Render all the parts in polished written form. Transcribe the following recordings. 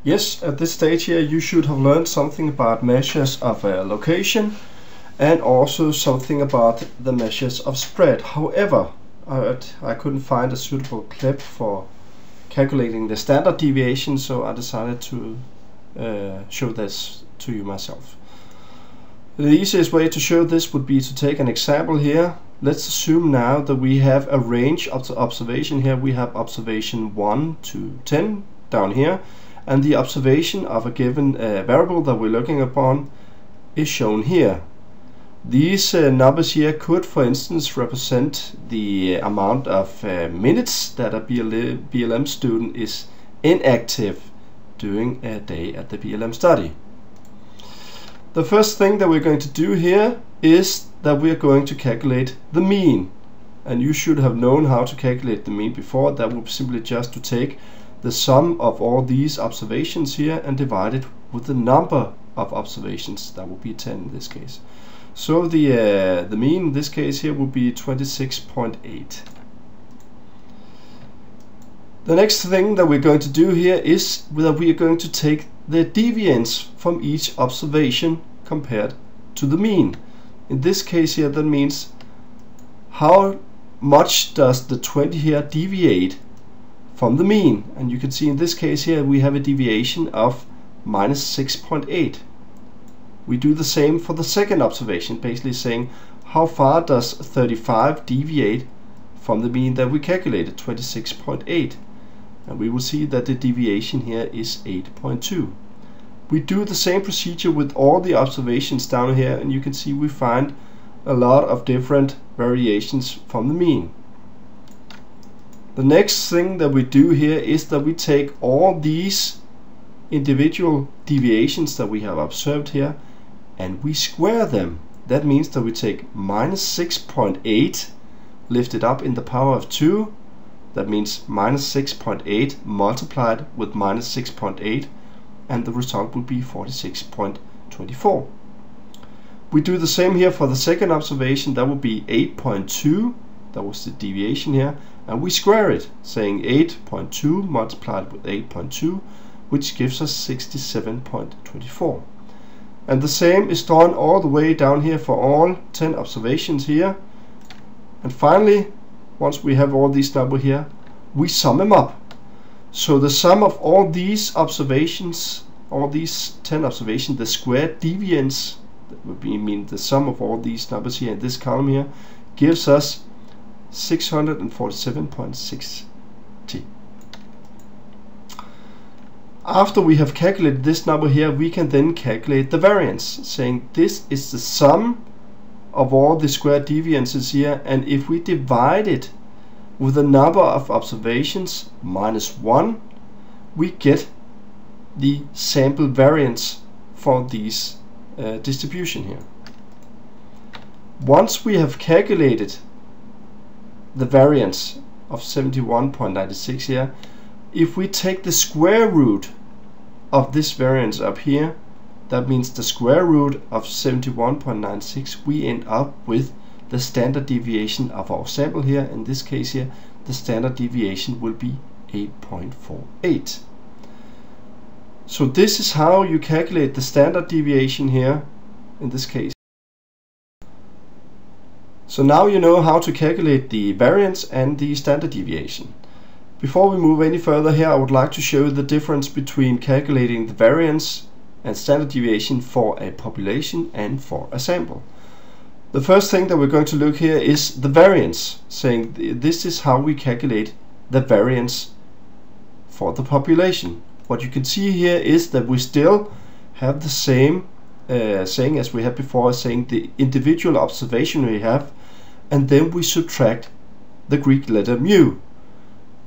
Yes, at this stage here you should have learned something about measures of location and also something about the measures of spread. However, I couldn't find a suitable clip for calculating the standard deviation, so I decided to show this to you myself. The easiest way to show this would be to take an example here. Let's assume now that we have a range of the observation here. We have observation 1 to 10 down here, and the observation of a given variable that we're looking upon is shown here. These numbers here could, for instance, represent the amount of minutes that a BLM student is inactive during a day at the BLM study. The first thing that we're going to do here is that we're going to calculate the mean. And you should have known how to calculate the mean before. That would simply just to take the sum of all these observations here and divide it with the number of observations. That would be 10 in this case. So the mean in this case here would be 26.8. The next thing that we're going to do here is that we are going to take the deviance from each observation compared to the mean. In this case here, that means how much does the 20 here deviate from the mean. And you can see in this case here we have a deviation of minus 6.8. We do the same for the second observation, basically saying how far does 35 deviate from the mean that we calculated, 26.8. And we will see that the deviation here is 8.2. We do the same procedure with all the observations down here, and you can see we find a lot of different variations from the mean. The next thing that we do here is that we take all these individual deviations that we have observed here and we square them. That means that we take minus 6.8 lifted up in the power of 2. That means minus 6.8 multiplied with minus 6.8, and the result will be 46.24. We do the same here for the second observation. That would be 8.2. That was the deviation here, and we square it, saying 8.2 multiplied with 8.2, which gives us 67.24. And the same is done all the way down here for all 10 observations here. And finally, once we have all these numbers here, we sum them up. So the sum of all these observations, all these 10 observations, the squared deviance, that would mean the sum of all these numbers here in this column here, gives us 647.60. After we have calculated this number here, we can then calculate the variance, saying this is the sum of all the squared deviances here, and if we divide it with the number of observations minus 1, we get the sample variance for these distribution here. Once we have calculated the variance of 71.96 here, if we take the square root of this variance up here, that means the square root of 71.96, we end up with the standard deviation of our sample here. In this case here, the standard deviation will be 8.48. So this is how you calculate the standard deviation here in this case. So now you know how to calculate the variance and the standard deviation. Before we move any further here, I would like to show the difference between calculating the variance and standard deviation for a population and for a sample. The first thing that we're going to look here is the variance, saying this is how we calculate the variance for the population. What you can see here is that we still have the same saying as we had before, saying the individual observation we have, and then we subtract the Greek letter mu.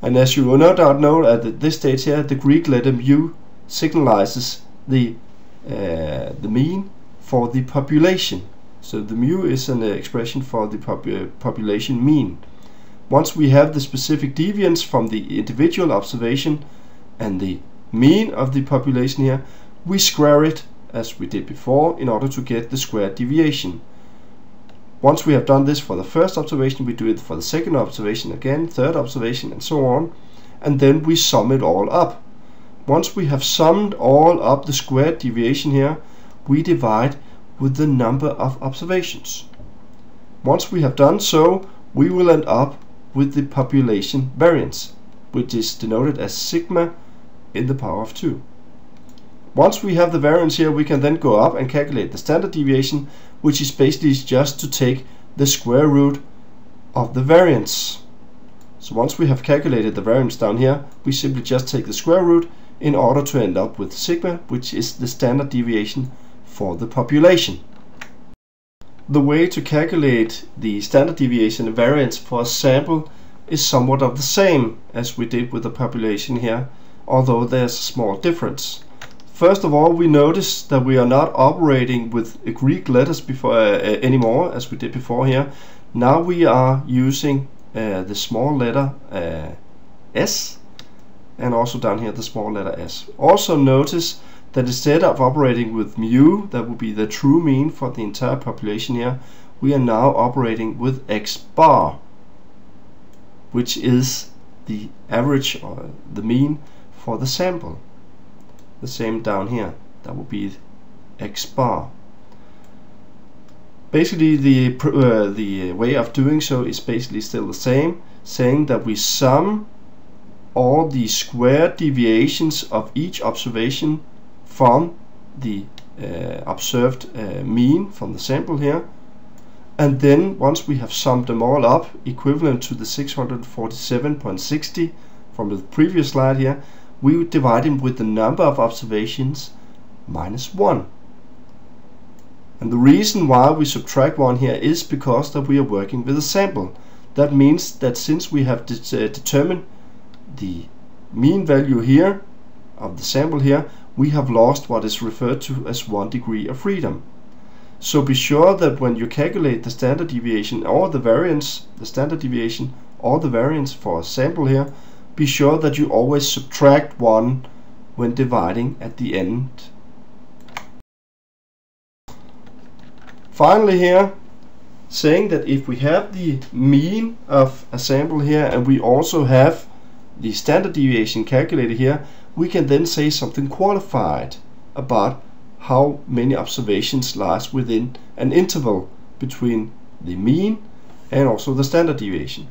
And as you will no doubt know at this stage here, the Greek letter mu signalizes the mean for the population. So the mu is an expression for the population mean. Once we have the specific deviance from the individual observation and the mean of the population here, we square it as we did before in order to get the squared deviation. Once we have done this for the first observation, we do it for the second observation again, third observation, and so on, and then we sum it all up. once we have summed all up the squared deviation here, we divide with the number of observations. Once we have done so, we will end up with the population variance, which is denoted as sigma in the power of 2. Once we have the variance here, we can then go up and calculate the standard deviation, which is basically just to take the square root of the variance. So once we have calculated the variance down here, we simply just take the square root in order to end up with sigma, which is the standard deviation for the population. The way to calculate the standard deviation and variance for a sample is somewhat of the same as we did with the population here, although there's a small difference. First of all, we notice that we are not operating with Greek letters anymore as we did before here. Now we are using the small letter s, and also down here the small letter s. Also notice that instead of operating with mu, that would be the true mean for the entire population here, we are now operating with x bar, which is the average or the mean for the sample. The same down here, that would be x bar. Basically the way of doing so is basically still the same, saying that we sum all the squared deviations of each observation from the observed mean from the sample here, and then once we have summed them all up, equivalent to the 647.60 from the previous slide here, we would divide them with the number of observations minus 1. And the reason why we subtract 1 here is because that we are working with a sample. That means that since we have determined the mean value here of the sample here, we have lost what is referred to as 1 degree of freedom. So be sure that when you calculate the standard deviation or the variance, the standard deviation or the variance for a sample here, be sure that you always subtract 1 when dividing at the end. Finally here, saying that if we have the mean of a sample here and we also have the standard deviation calculated here, we can then say something qualified about how many observations lies within an interval between the mean and also the standard deviation.